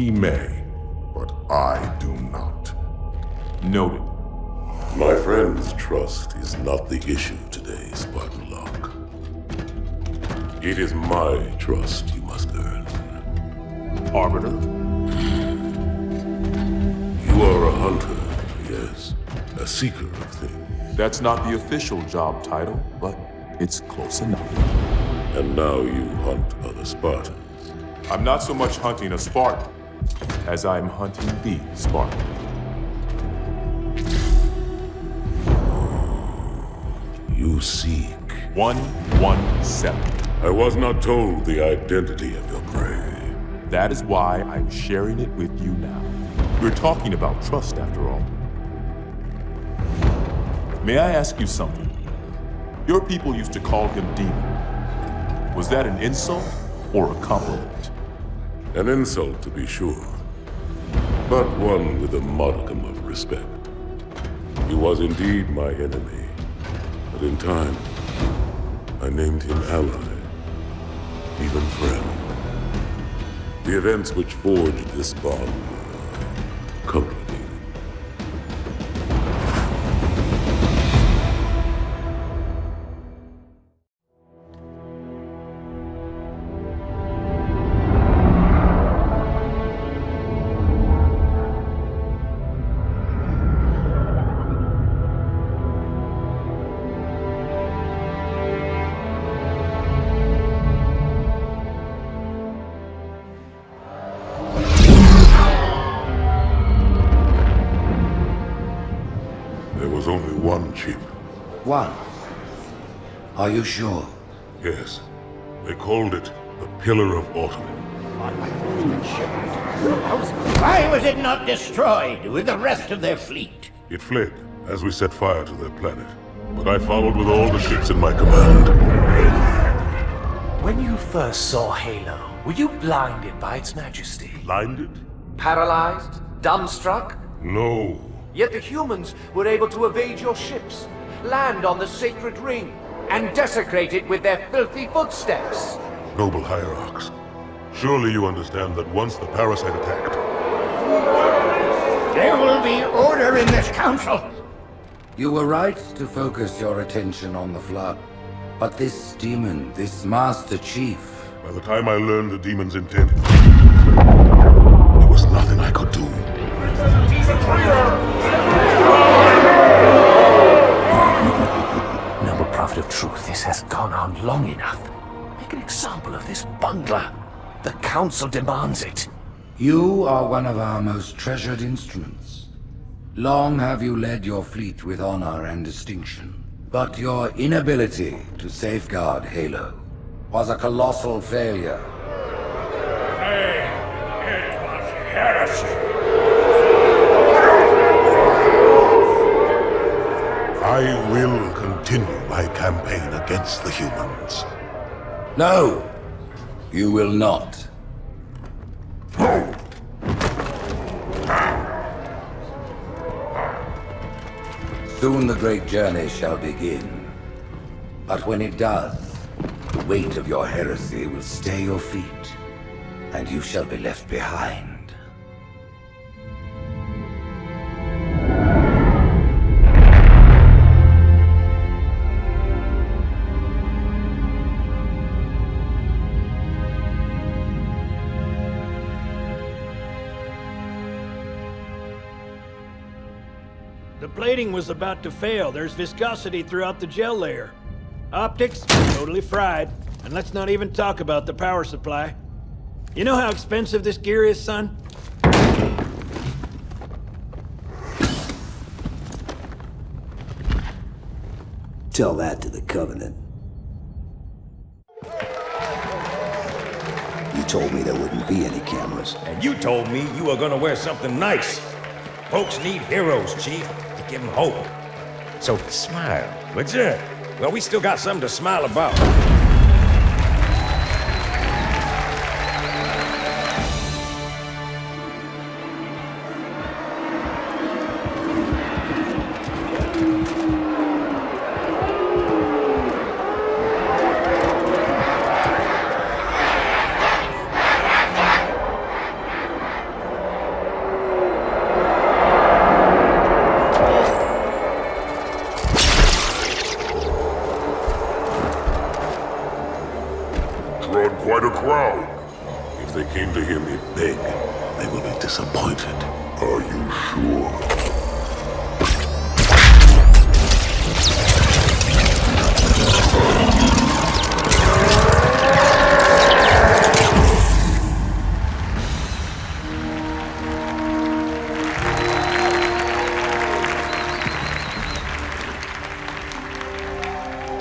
He may, but I do not. Noted. My friend's trust is not the issue today, Spartan Locke. It is my trust you must earn. Arbiter? You are a hunter, yes. A seeker of things. That's not the official job title, but it's close enough. And now you hunt other Spartans. I'm not so much hunting a Spartan, as I'm hunting the Spartan. You seek. 117. I was not told the identity of your prey. That is why I'm sharing it with you now. We're talking about trust, after all. May I ask you something? Your people used to call him Demon. Was that an insult or a compliment? An insult, to be sure, but one with a modicum of respect. He was indeed my enemy, but in time, I named him ally, even friend. The events which forged this bond were complicated. There was only one chip. One? Are you sure? Yes. They called it the Pillar of Autumn. Why was it not destroyed with the rest of their fleet? It fled as we set fire to their planet. But I followed with all the ships in my command. When you first saw Halo, were you blinded by its majesty? Blinded? Paralyzed? Dumbstruck? No. Yet the humans were able to evade your ships, land on the sacred ring, and desecrate it with their filthy footsteps. Noble hierarchs, surely you understand that once the parasite attacked... There will be order in this council. You were right to focus your attention on the Flood. But this demon, this Master Chief... By the time I learned the demon's intent, there was nothing I could do. Noble prophet of truth, this has gone on long enough. Make an example of this bungler. The council demands it. You are one of our most treasured instruments. Long have you led your fleet with honor and distinction. But your inability to safeguard Halo was a colossal failure. It was heresy. I will continue my campaign against the humans. No, you will not. Soon the great journey shall begin. But when it does, the weight of your heresy will stay your feet, and you shall be left behind. The plating was about to fail. There's viscosity throughout the gel layer. Optics, totally fried. And let's not even talk about the power supply. You know how expensive this gear is, son? Tell that to the Covenant. You told me there wouldn't be any cameras. And you told me you were gonna wear something nice. Folks need heroes, Chief, to give them hope. So smile, would you? Well, we still got something to smile about. came to hear me beg, they will be disappointed. Are you sure?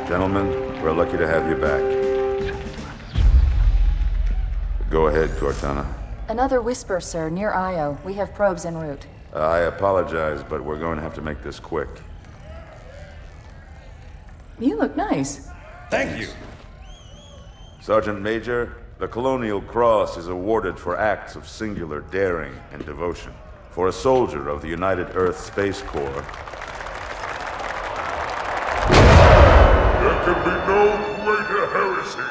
Gentlemen, we're lucky to have you back. Go ahead, Cortana. Another whisper, sir, near Io. We have probes en route. I apologize, but we're going to have to make this quick. You look nice. Thank you. Sergeant Major, the Colonial Cross is awarded for acts of singular daring and devotion. For a soldier of the United Earth Space Corps, There can be no greater heresy.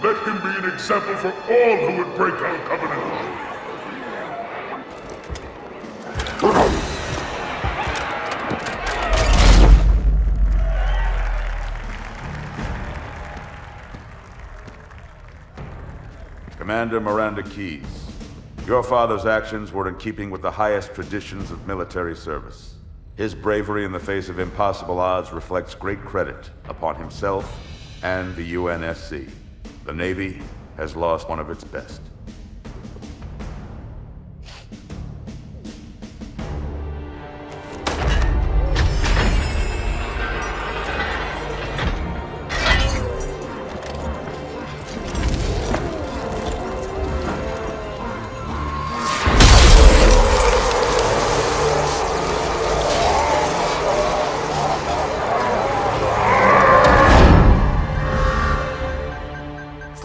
Let him be an example for all who would break our covenant. Commander Miranda Keyes, your father's actions were in keeping with the highest traditions of military service. His bravery in the face of impossible odds reflects great credit upon himself and the UNSC. The Navy has lost one of its best.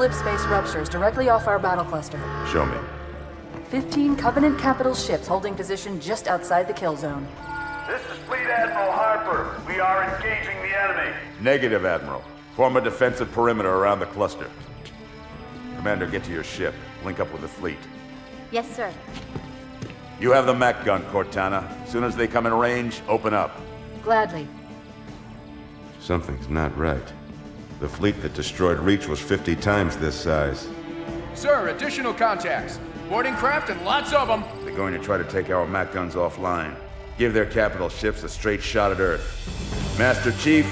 Slip space ruptures directly off our battle cluster. Show me. 15 Covenant capital ships holding position just outside the kill zone. This is Fleet Admiral Harper. We are engaging the enemy. Negative, Admiral. Form a defensive perimeter around the cluster. Commander, get to your ship. Link up with the fleet. Yes, sir. You have the mech gun, Cortana. As soon as they come in range, open up. Gladly. Something's not right. The fleet that destroyed Reach was 50 times this size. Sir, additional contacts. Boarding craft and lots of them. They're going to try to take our mech guns offline. Give their capital ships a straight shot at Earth. Master Chief,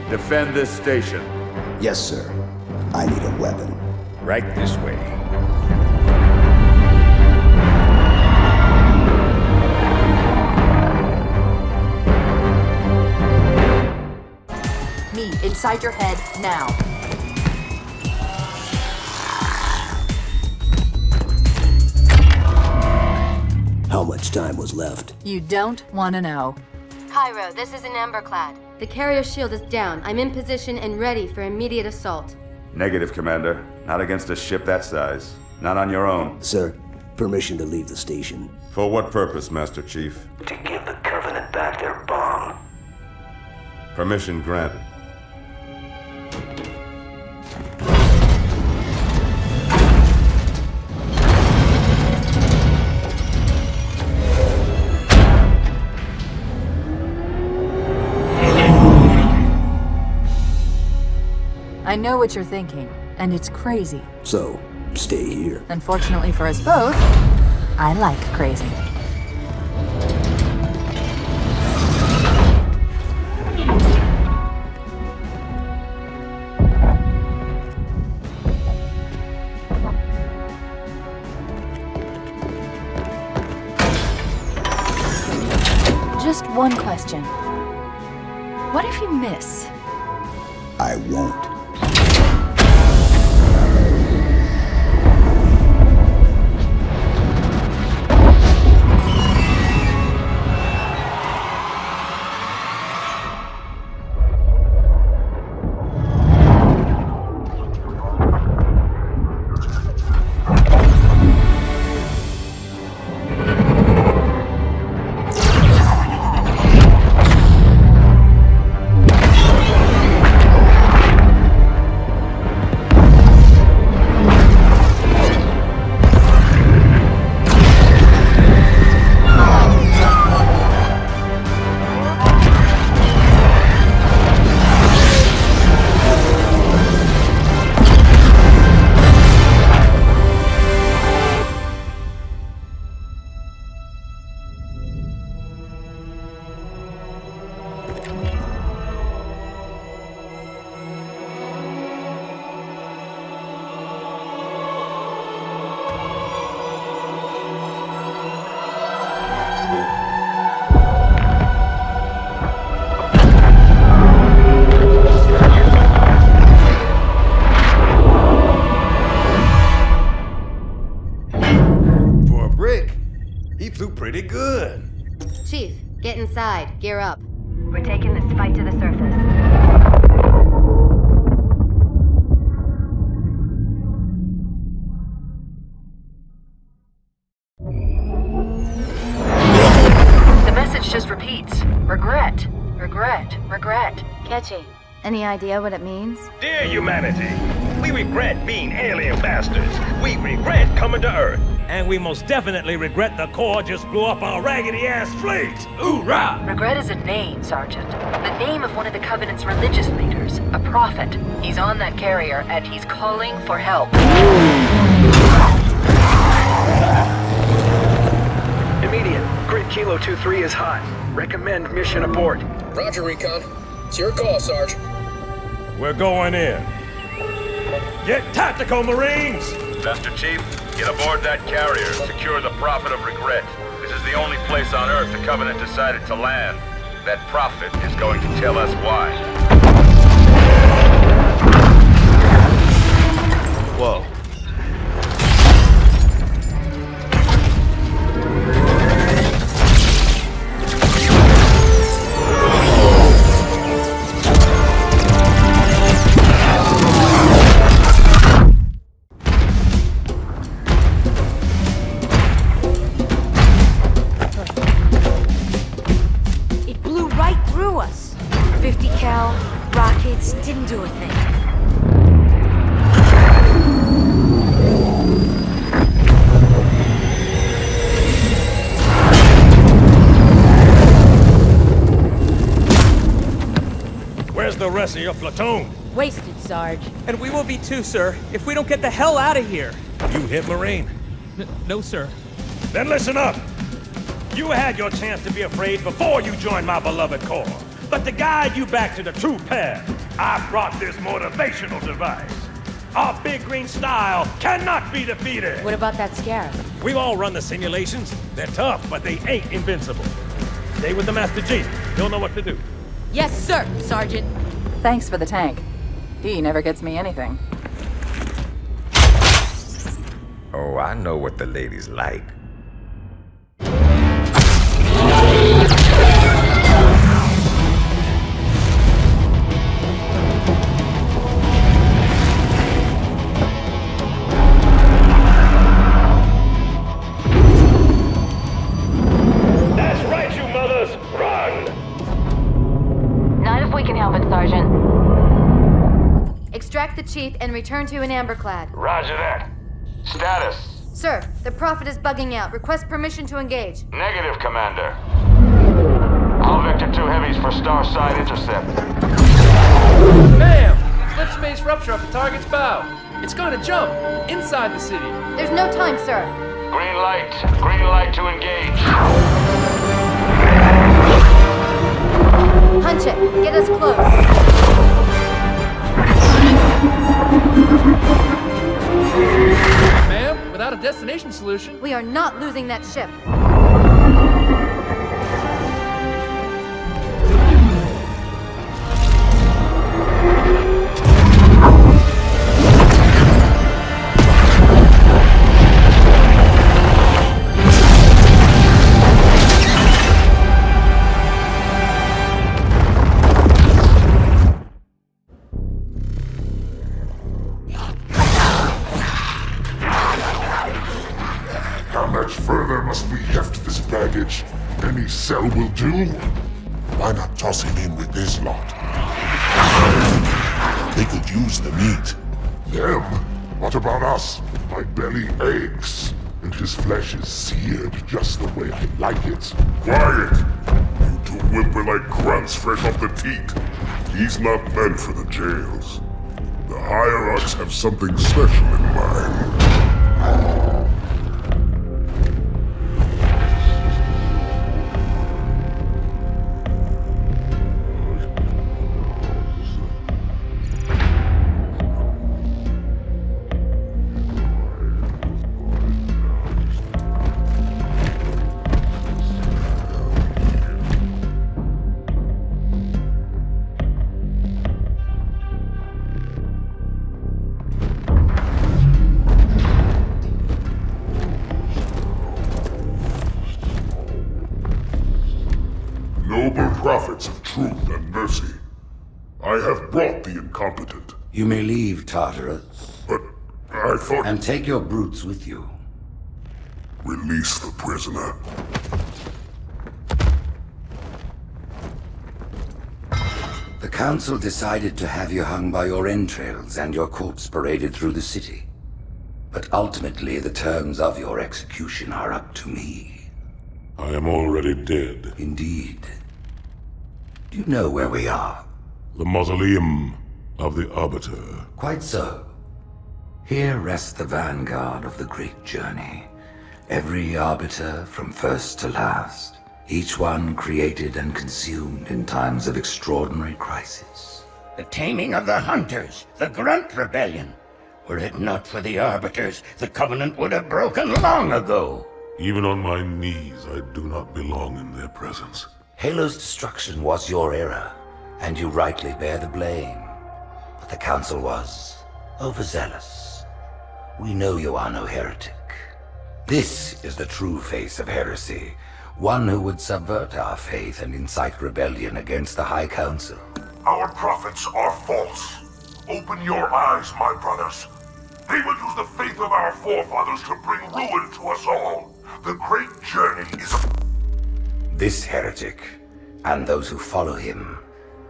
defend this station. Yes, sir. I need a weapon. Right this way. Me, inside your head, now. How much time was left? You don't want to know. Cairo, this is an Emberclad. The carrier shield is down. I'm in position and ready for immediate assault. Negative, Commander. Not against a ship that size. Not on your own. Sir, permission to leave the station. For what purpose, Master Chief? To give the Covenant back their bomb. Permission granted. I know what you're thinking, and it's crazy. So, stay here. Unfortunately for us both, I like crazy. Just one question. What if you miss? I won't. inside. Gear up. We're taking this fight to the surface. The message just repeats. Regret. Regret. Regret. Catchy. Any idea what it means? Dear humanity, we regret being alien bastards. We regret coming to Earth. And we most definitely regret the Corps just blew up our raggedy-ass fleet. Hoorah! Regret is a name, Sergeant. The name of one of the Covenant's religious leaders. A prophet. He's on that carrier, and he's calling for help. Immediate. Grid Kilo 2-3 is hot. Recommend mission abort. Roger, Recon. It's your call, Sarge. We're going in. Get tactical, Marines! Master Chief, get aboard that carrier and secure the Prophet of Regret. This is the only place on Earth the Covenant decided to land. That Prophet is going to tell us why. Whoa. Rockets didn't do a thing. Where's the rest of your platoon? Wasted, Sarge. And we will be too, sir, if we don't get the hell out of here. You hit Marine? No, sir. Then listen up. You had your chance to be afraid before you joined my beloved Corps. But to guide you back to the true path, I brought this motivational device. Our big green style cannot be defeated. What about that scarab? We've all run the simulations. They're tough, but they ain't invincible. Stay with the Master Chief. He'll know what to do. Yes, sir, Sergeant. Thanks for the tank. He never gets me anything. Oh, I know what the ladies like. Extract the Chief and return to an amberclad. Roger that. Status? Sir, the Prophet is bugging out. Request permission to engage. Negative, Commander. All Vector 2 heavies for Starside intercept. Bam! Slip space rupture off the target's bow. It's gonna jump inside the city. There's no time, sir. Green light. Green light to engage. Punch it. Get us close. Ma'am, without a destination solution... We are not losing that ship. Any cell will do. Why not toss him in with this lot? They could use the meat. Them? What about us? My belly aches, and his flesh is seared just the way I like it. Quiet! You two whimper like grunts fresh off the teat. He's not meant for the jails. The higher-ups have something special in mind. I have brought the incompetent. You may leave, Tartarus. But I thought... And take your brutes with you. Release the prisoner. The Council decided to have you hung by your entrails and your corpse paraded through the city. But ultimately, the terms of your execution are up to me. I am already dead. Indeed. Do you know where we are? The mausoleum of the Arbiter. Quite so. Here rests the vanguard of the great journey. Every Arbiter from first to last. Each one created and consumed in times of extraordinary crisis. The taming of the Hunters, the Grunt Rebellion. Were it not for the Arbiters, the Covenant would have broken long ago. Even on my knees, I do not belong in their presence. Halo's destruction was your error, and you rightly bear the blame. But the Council was overzealous. We know you are no heretic. This is the true face of heresy, one who would subvert our faith and incite rebellion against the High Council. Our prophets are false. Open your eyes, my brothers. They will use the faith of our forefathers to bring ruin to us all. The great journey is a... This heretic, and those who follow him,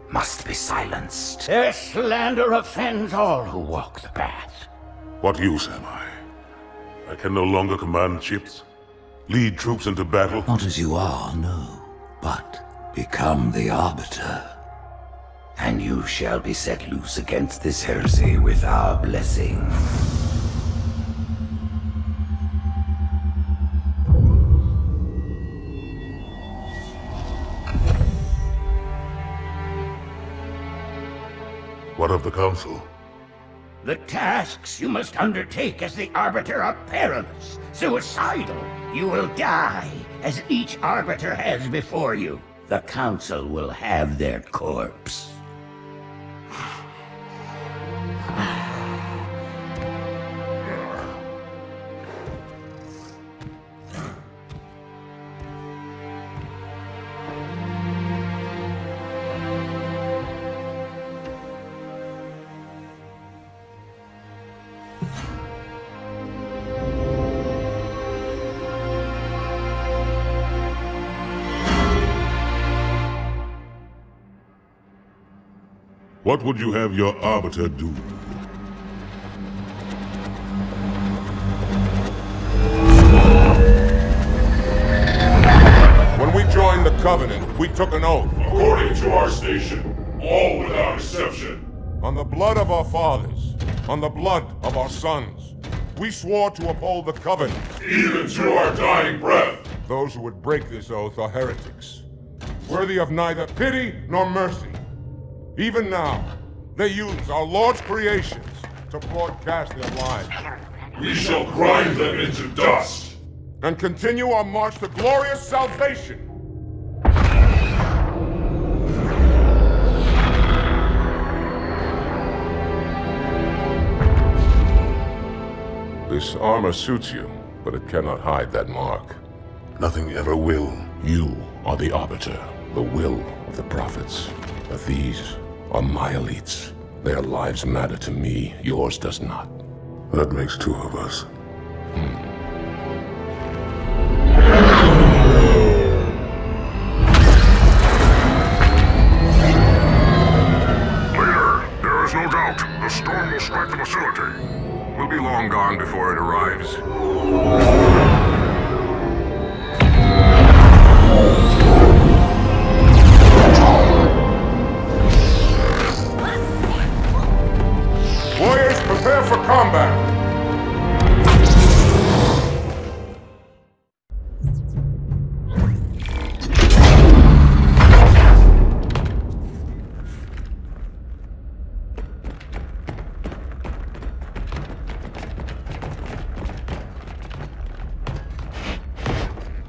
must be silenced. Their slander offends all who walk the path. What use am I? I can no longer command ships, lead troops into battle. Not as you are, no, but become the Arbiter. And you shall be set loose against this heresy with our blessing. What of the Council? The tasks you must undertake as the Arbiter are perilous, suicidal. You will die, as each Arbiter has before you. The Council will have their corpse. What would you have your Arbiter do? When we joined the Covenant, we took an oath. According to our station, all without exception. On the blood of our fathers, on the blood of our sons, we swore to uphold the Covenant. Even to our dying breath. Those who would break this oath are heretics, worthy of neither pity nor mercy. Even now, they use our Lord's creations to broadcast their lies. We shall grind them into dust. And continue our march to glorious salvation. This armor suits you, but it cannot hide that mark. Nothing ever will. You are the Arbiter, the will of the prophets. But these are my elites. Their lives matter to me, yours does not. That makes two of us. Leader, there is no doubt the storm will strike the facility. We'll be long gone before it arrives. Warriors, prepare for combat!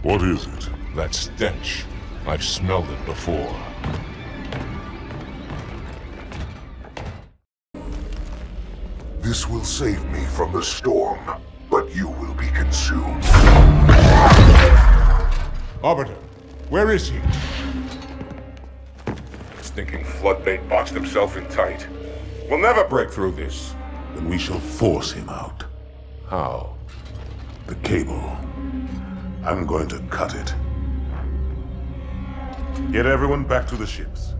What is it? That stench. I've smelled it before. This will save me from the storm, but you will be consumed. Arbiter, where is he? stinking floodmate boxed himself in tight. We'll never break through this. Then we shall force him out. How? The cable. I'm going to cut it. Get everyone back to the ships.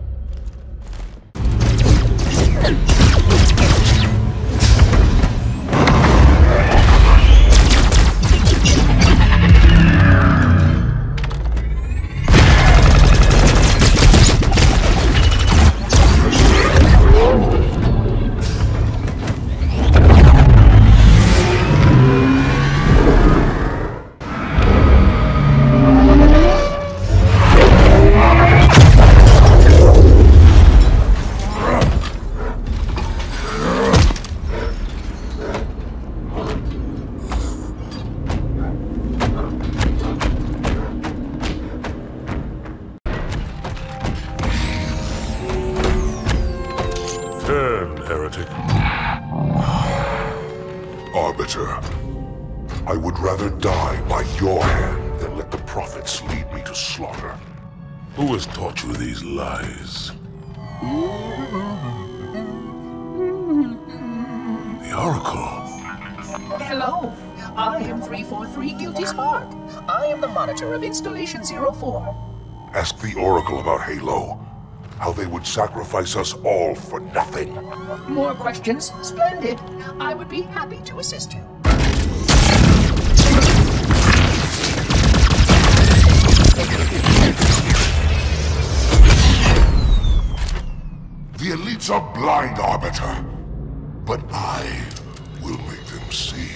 Heretic. Arbiter, I would rather die by your hand than let the prophets lead me to slaughter. Who has taught you these lies? The Oracle. Hello, I am 343 Guilty Spark. I am the monitor of Installation 04. Ask the Oracle about Halo. How they would sacrifice us all for nothing. More questions? Splendid. I would be happy to assist you. The elites are blind, Arbiter. But I will make them see.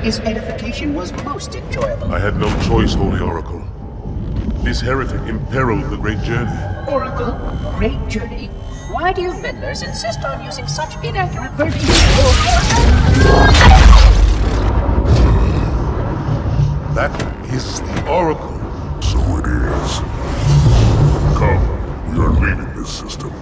His edification was most enjoyable. I had no choice, Holy Oracle. This heretic imperiled the great journey. Oracle, great journey. Why do you meddlers insist on using such inaccurate verbiage? That is the Oracle. So it is. Come, we are leaving this system.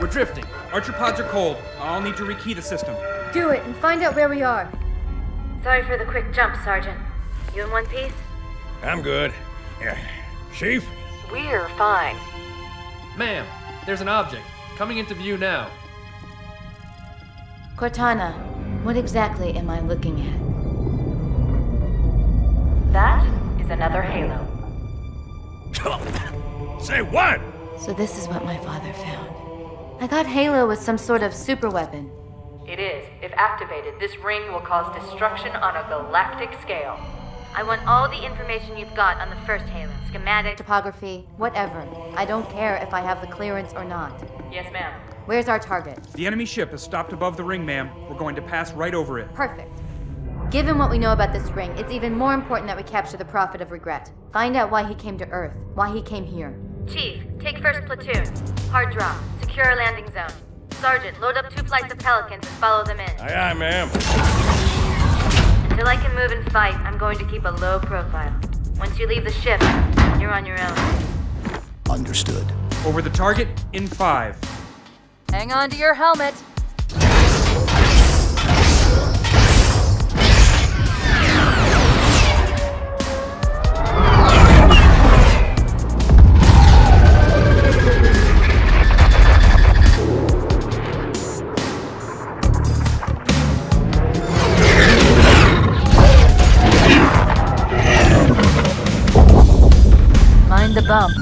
We're drifting. Archer pods are cold. I'll need to rekey the system. Do it and find out where we are. Sorry for the quick jump, Sergeant. You in one piece? I'm good. Yeah. Chief? We're fine. Ma'am, there's an object coming into view now. Cortana, what exactly am I looking at? That is another Halo. Say what? So this is what my father found. I thought Halo was some sort of super weapon. It is. If activated, this ring will cause destruction on a galactic scale. I want all the information you've got on the first Halo. Schematic, topography, whatever. I don't care if I have the clearance or not. Yes, ma'am. Where's our target? The enemy ship has stopped above the ring, ma'am. We're going to pass right over it. Perfect. Given what we know about this ring, it's even more important that we capture the Prophet of Regret. Find out why he came to Earth, why he came here. Chief, take first platoon. Hard drop. Secure a landing zone. Sergeant, load up 2 flights of Pelicans and follow them in. Aye, aye, ma'am. Until I can move and fight, I'm going to keep a low profile. Once you leave the ship, you're on your own. Understood. Over the target in 5. Hang on to your helmet. Mind the bump.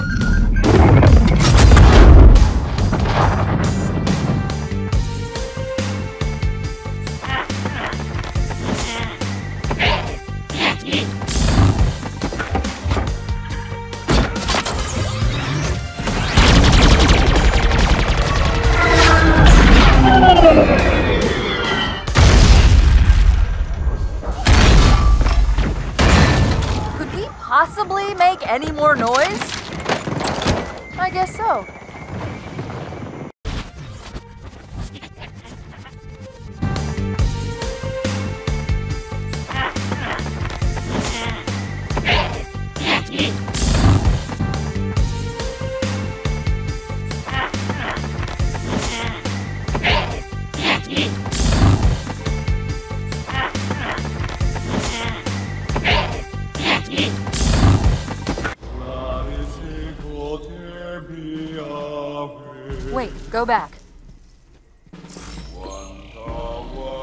Go back.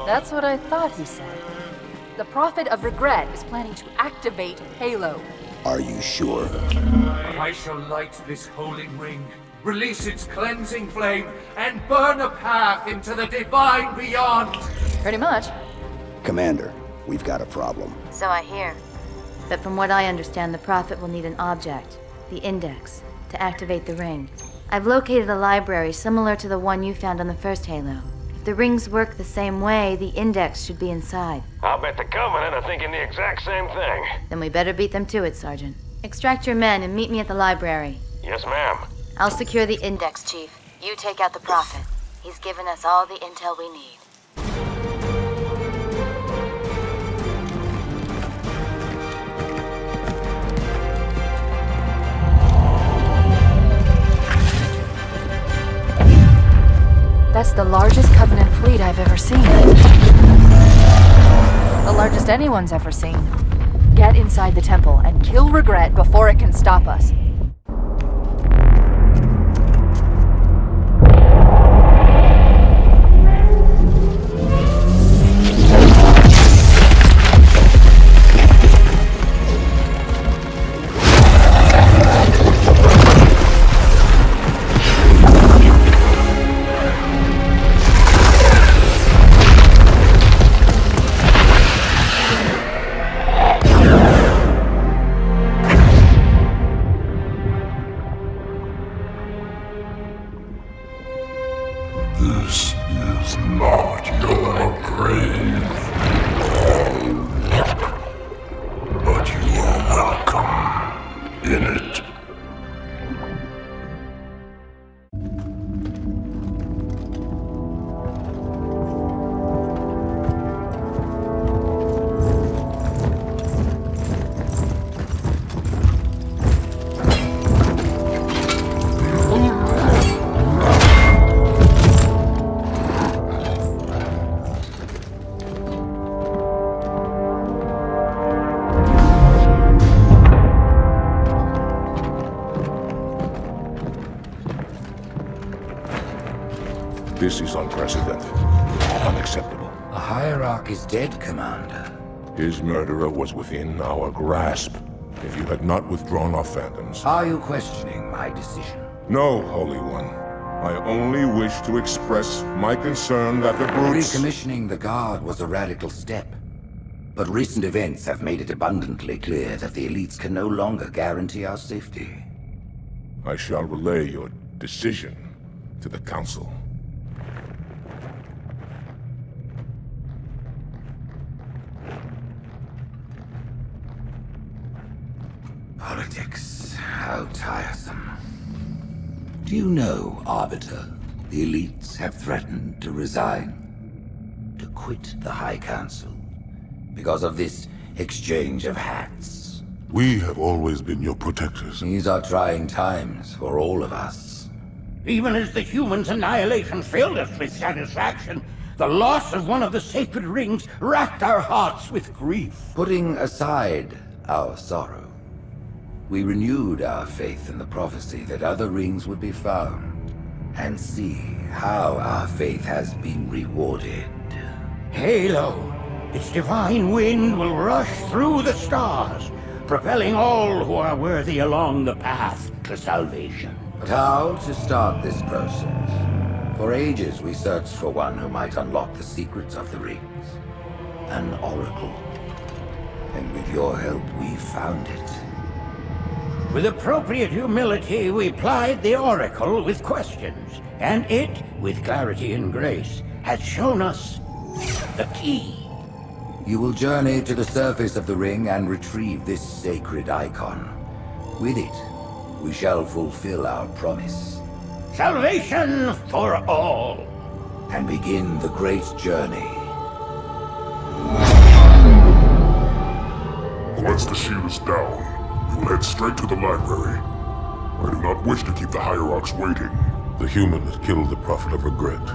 That's what I thought he said. The Prophet of Regret is planning to activate Halo. Are you sure? I shall light this holy ring, release its cleansing flame, and burn a path into the divine beyond. Pretty much. Commander, we've got a problem. So I hear. But from what I understand, the Prophet will need an object, the Index, to activate the ring. I've located a library similar to the one you found on the first Halo. If the rings work the same way, the Index should be inside. I'll bet the Covenant are thinking the exact same thing. Then we better beat them to it, Sergeant. Extract your men and meet me at the library. Yes, ma'am. I'll secure the Index, Chief. You take out the Prophet. He's given us all the intel we need. That's the largest Covenant fleet I've ever seen. The largest anyone's ever seen. Get inside the temple and kill Regret before it can stop us. This is not your grave. But you are welcome in it. This is unprecedented. Unacceptable. The Hierarch is dead, Commander. His murderer was within our grasp. If you had not withdrawn our phantoms... Are you questioning my decision? No, Holy One. I only wish to express my concern that the brutes... Recommissioning the Guard was a radical step. But recent events have made it abundantly clear that the elites can no longer guarantee our safety. I shall relay your decision to the Council. Politics, how tiresome. Do you know, Arbiter, the elites have threatened to resign, to quit the High Council, because of this exchange of hats? We have always been your protectors. These are trying times for all of us. Even as the humans' annihilation filled us with satisfaction, the loss of one of the sacred rings racked our hearts with grief. Putting aside our sorrow, we renewed our faith in the prophecy that other rings would be found, and see how our faith has been rewarded. Halo, its divine wind will rush through the stars, propelling all who are worthy along the path to salvation. But how to start this process? For ages we searched for one who might unlock the secrets of the rings. An oracle. And with your help we found it. With appropriate humility, we plied the Oracle with questions, and it, with clarity and grace, has shown us the key. You will journey to the surface of the ring and retrieve this sacred icon. With it, we shall fulfill our promise. Salvation for all. And begin the great journey. Once the shield is down, we will head straight to the library. I do not wish to keep the Hierarchs waiting. The human that killed the Prophet of Regret.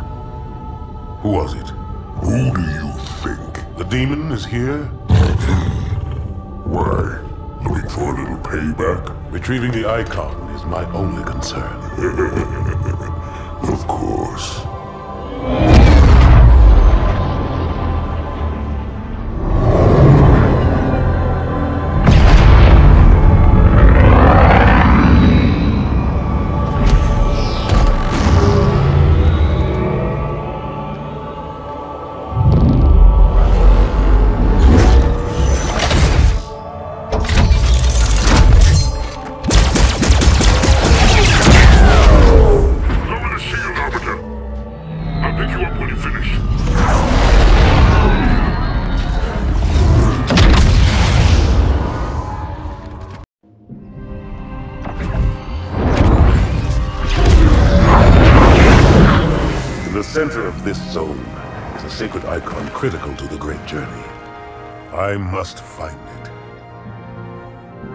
Who was it? Who do you think? The demon is here? Why? Looking for a little payback? Retrieving the icon is my only concern. Of course. In the center of this zone is a sacred icon critical to the great journey. I must find it.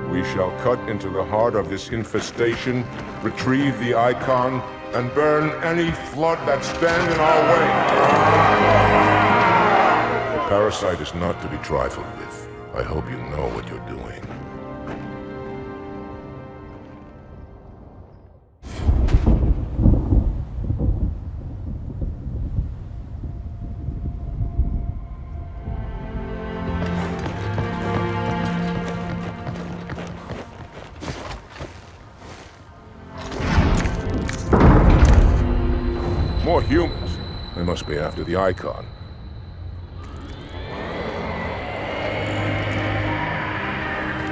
We shall cut into the heart of this infestation, retrieve the icon, and burn any flood that stand in our way. The parasite is not to be trifled with. I hope you know what you're doing. More humans. They must be after the icon.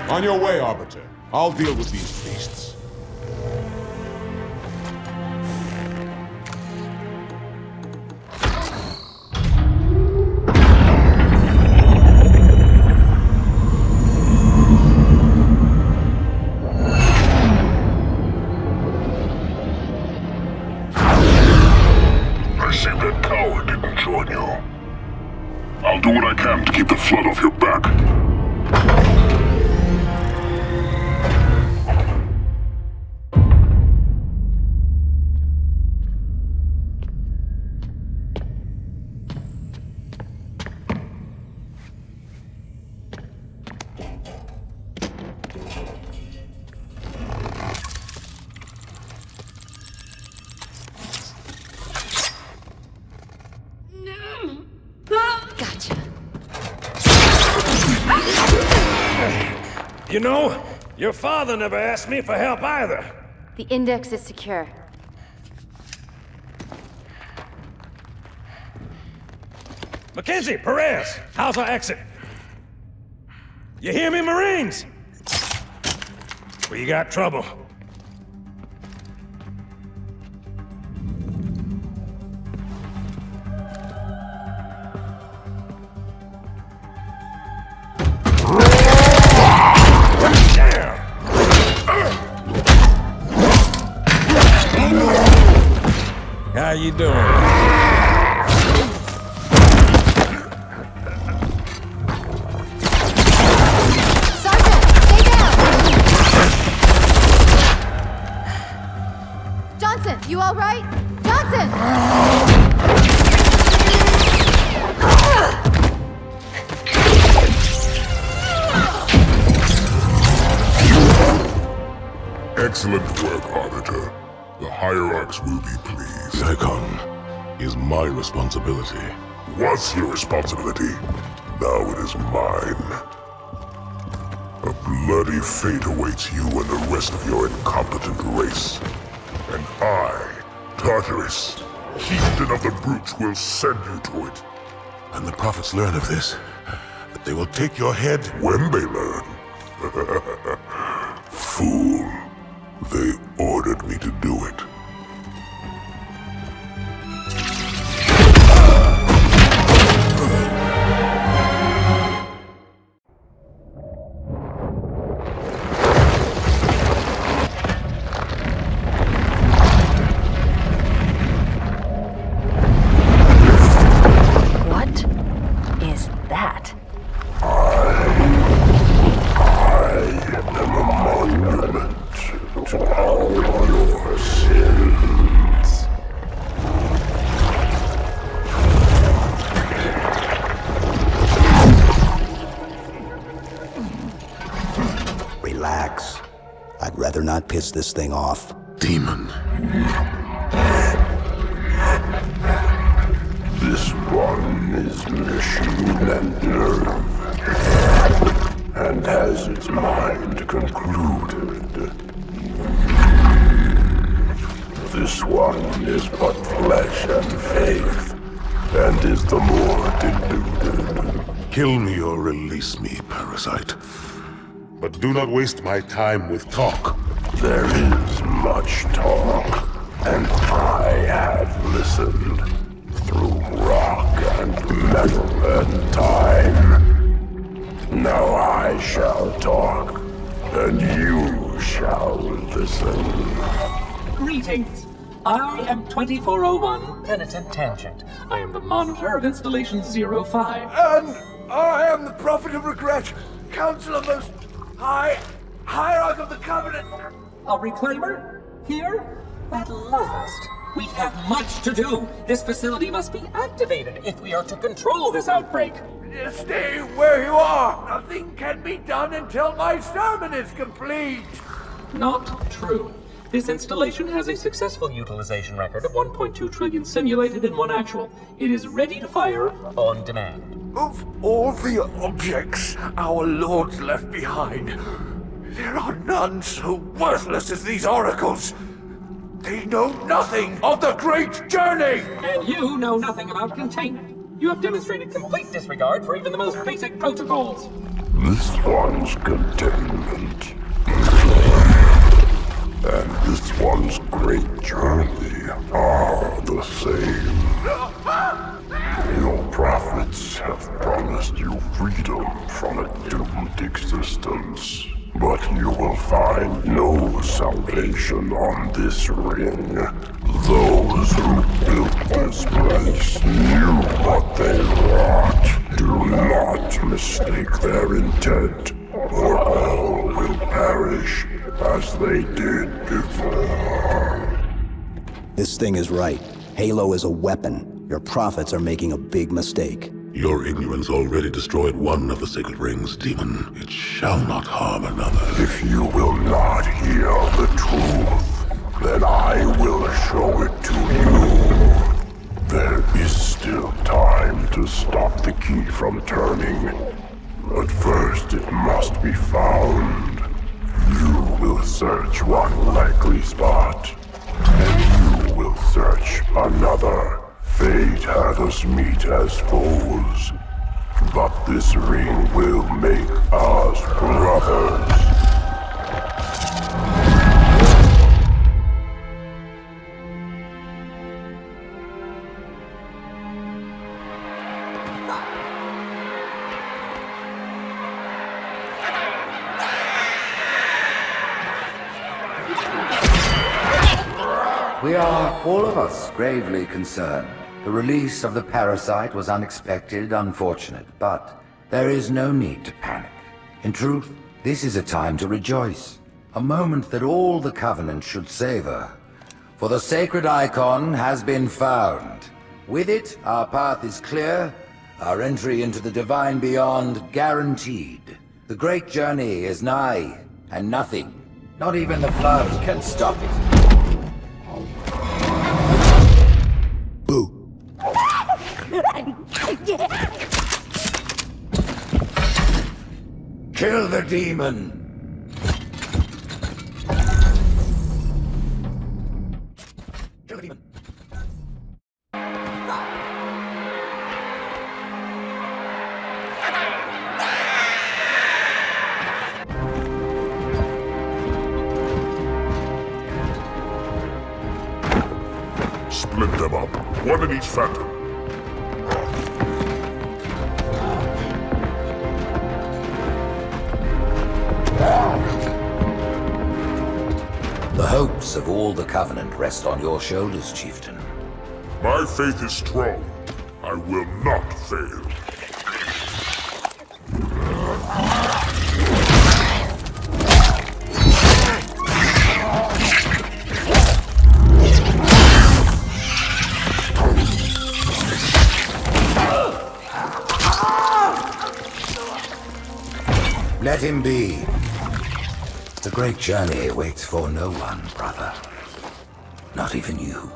On your way, Arbiter. I'll deal with these beasts. I see that coward didn't join you. I'll do what I can to keep the flood off your back. Gotcha. You know, your father never asked me for help either. The index is secure. Mackenzie, Perez, how's our exit? You hear me, Marines? We got trouble. How you doing? Sergeant, stay down! Johnson, you all right? Johnson! Excellent work, Arbiter. The Hierarchs will be pleased. The icon is my responsibility. Was your responsibility. Now it is mine. A bloody fate awaits you and the rest of your incompetent race. And I, Tartarus, chieftain of the brutes, will send you to it. And the prophets learn of this, that they will take your head. When they learn. Fool. They ordered me to do it. What is that? I am a monument to all your sins. Relax. I'd rather not piss this thing off. Demon. is machine and nerve, and has its mind concluded. This one is but flesh and faith, and is the more deluded. Kill me or release me, parasite. But do not waste my time with talk. There is much talk, and I have listened through rock and metal and time. Now I shall talk, and you shall listen. Greetings. I am 2401 Penitent Tangent. I am the monitor of Installation 05. And I am the Prophet of Regret, Counselor Most High, Hierarch of the Covenant. A reclaimer? Here? At last. We have much to do. This facility must be activated if we are to control this outbreak. Stay where you are. Nothing can be done until my sermon is complete. Not true. This installation has a successful utilization record of 1.2 trillion simulated and 1 actual. It is ready to fire on demand. Of all the objects our lords left behind, there are none so worthless as these oracles. They know nothing of the great journey! And you know nothing about containment. You have demonstrated complete disregard for even the most basic protocols. This one's containment, and this one's great journey are the same. Your prophets have promised you freedom from a doomed existence, but you will find no salvation on this ring. Those who built this place knew what they wrought. Do not mistake their intent, or all will perish as they did before. This thing is right. Halo is a weapon. Your prophets are making a big mistake. Your ignorance already destroyed one of the sacred rings, demon. It shall not harm another. If you will not hear the truth, then I will show it to you. There is still time to stop the key from turning, but first it must be found. You will search one likely spot, and you will search another. Fate had us meet as foes, but this ring will make us brothers. We are, all of us, gravely concerned. The release of the parasite was unexpected, unfortunate, but there is no need to panic. In truth, this is a time to rejoice. A moment that all the Covenant should savor. For the sacred icon has been found. With it, our path is clear, our entry into the divine beyond guaranteed. The great journey is nigh, and nothing, not even the flood, can stop it. Boo. Kill the demon! Kill the demon! Split them up, one in each phantom. The hopes of all the Covenant rest on your shoulders, Chieftain. My faith is strong. I will not fail. Let him be. The great journey waits for no one, brother. Not even you.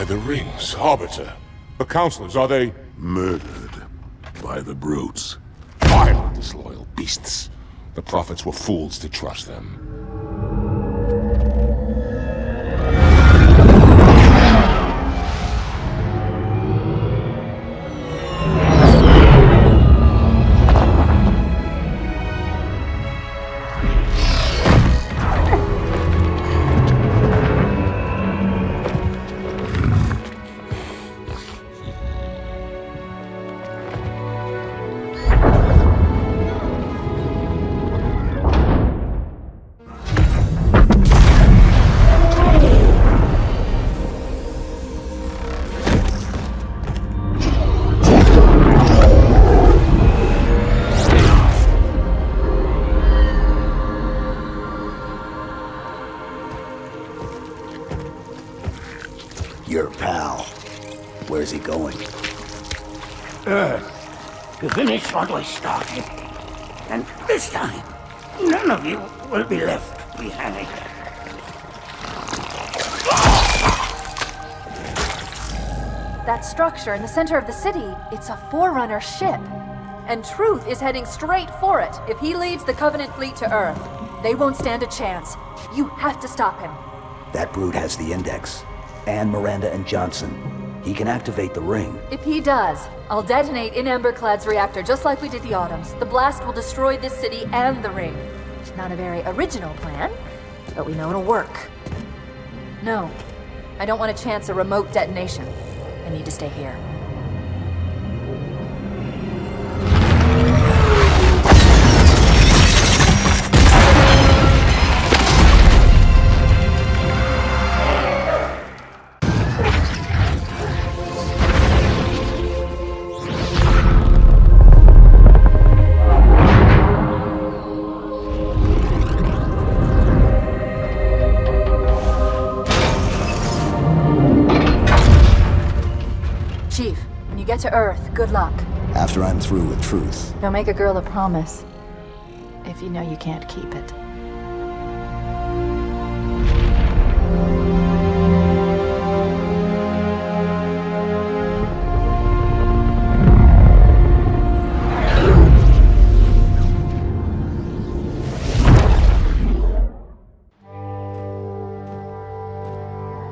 by the rings, Arbiter. The counselors, are they... Murdered by the brutes. Vile, disloyal beasts. The prophets were fools to trust them. Your pal. Where's he going? Earth, to finish what we started. And this time, none of you will be left behind. That structure in the center of the city, it's a Forerunner ship. And Truth is heading straight for it. If he leads the Covenant fleet to Earth, they won't stand a chance. You have to stop him. That brute has the Index. And Miranda and Johnson. He can activate the ring. If he does, I'll detonate in Emberclad's reactor just like we did the Autumn's. The blast will destroy this city and the ring. Not a very original plan, but we know it'll work. No, I don't want to chance a remote detonation. I need to stay here. Chief, when you get to Earth, good luck. After I'm through with Truth. Don't make a girl a promise if you know you can't keep it.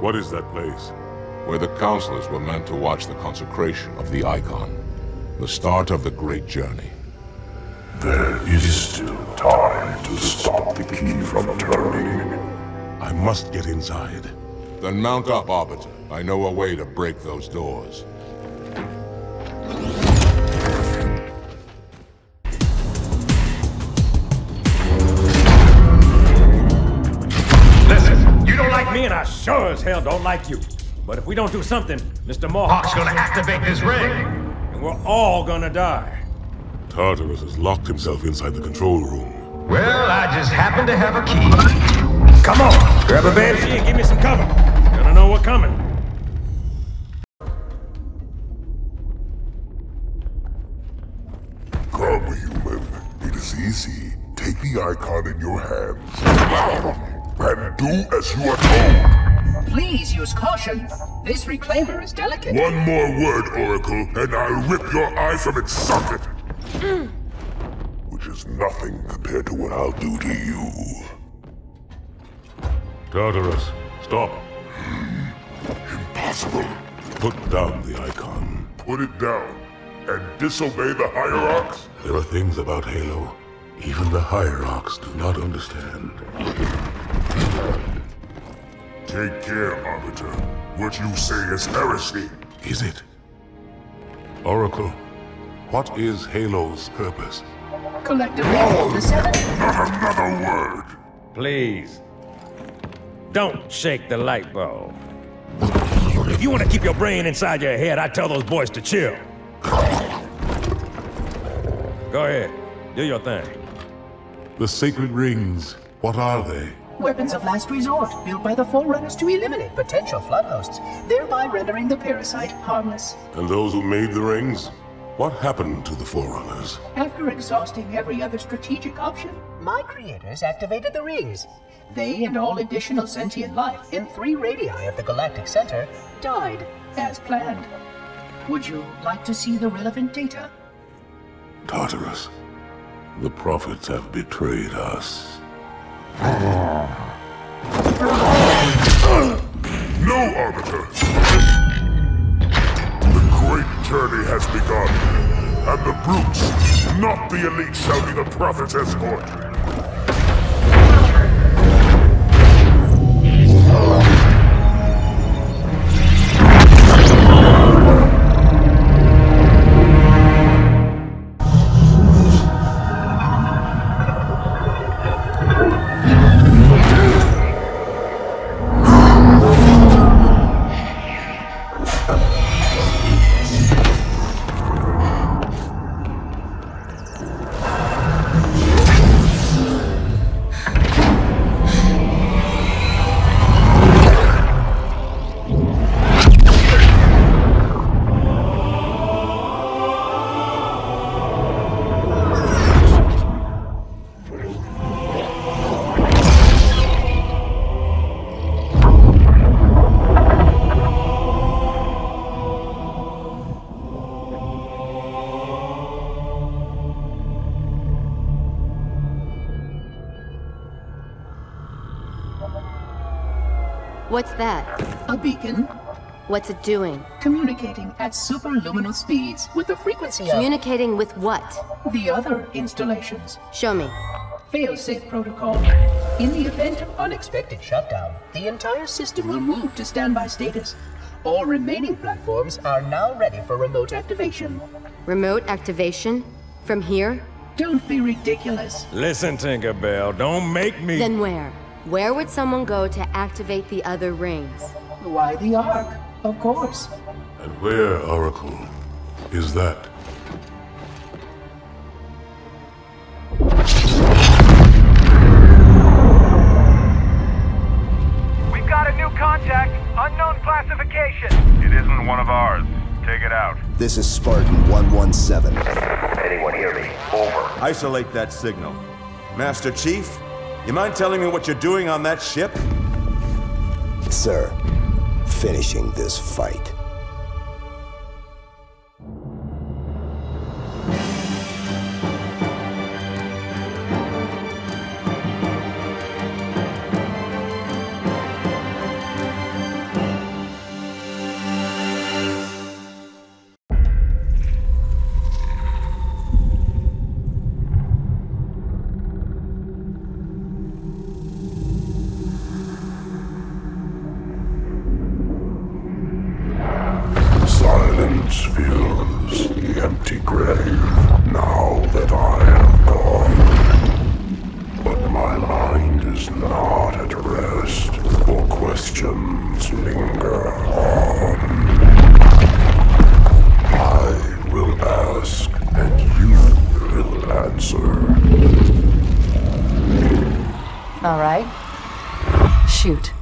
What is that place? Where the counselors were meant to watch the consecration of the Icon. The start of the great journey. There is still time to stop the key from turning. I must get inside. Then mount up, Arbiter. I know a way to break those doors. Listen, you don't like me and I sure as hell don't like you. But if we don't do something, Mr. Mohawk's gonna activate this ring. And we're all gonna die. Tartarus has locked himself inside the control room. Well, I just happen to have a key. Come on, grab a banshee and give me some cover. Gonna know we're coming. Come, human. It is easy. Take the Icon in your hands. And do as you are told. Please use caution. This reclaimer is delicate. One more word, Oracle, and I'll rip your eye from its socket. Which is nothing compared to what I'll do to you. Tartarus, stop. Impossible. Put down the Icon. Put it down and disobey the Hierarchs? There are things about Halo even the Hierarchs do not understand. Take care, Arbiter. What you say is heresy. Is it? Oracle, what is Halo's purpose? Collectively, the seven... Not another word! Please. Don't shake the light bulb. If you want to keep your brain inside your head, I tell those boys to chill. Go ahead. Do your thing. The sacred rings, what are they? Weapons of last resort, built by the Forerunners to eliminate potential flood hosts, thereby rendering the parasite harmless. And those who made the rings? What happened to the Forerunners? After exhausting every other strategic option, my creators activated the rings. They and all additional sentient life in 3 radii of the galactic center died as planned. Would you like to see the relevant data? Tartarus, the prophets have betrayed us. No, Arbiter! The great journey has begun, and the brutes, not the elite, shall be the prophet's escort. What's that? A beacon. What's it doing? Communicating at superluminal speeds with the frequency of... Communicating with what? The other installations. Show me. Fail-safe protocol. In the event of unexpected shutdown, the entire system will move to standby status. All remaining platforms are now ready for remote activation. Remote activation? From here? Don't be ridiculous. Listen, Tinkerbell, don't make me... Then where? Where would someone go to activate the other rings? Why the Ark? Of course. And where, Oracle, is that? We've got a new contact. Unknown classification. It isn't one of ours. Take it out. This is Spartan 117. Anyone hear me? Over. Isolate that signal. Master Chief, you mind telling me what you're doing on that ship? Sir, finishing this fight. Silence fills the empty grave now that I have gone. But my mind is not at rest, for questions linger on. I will ask, and you will answer. All right. Shoot.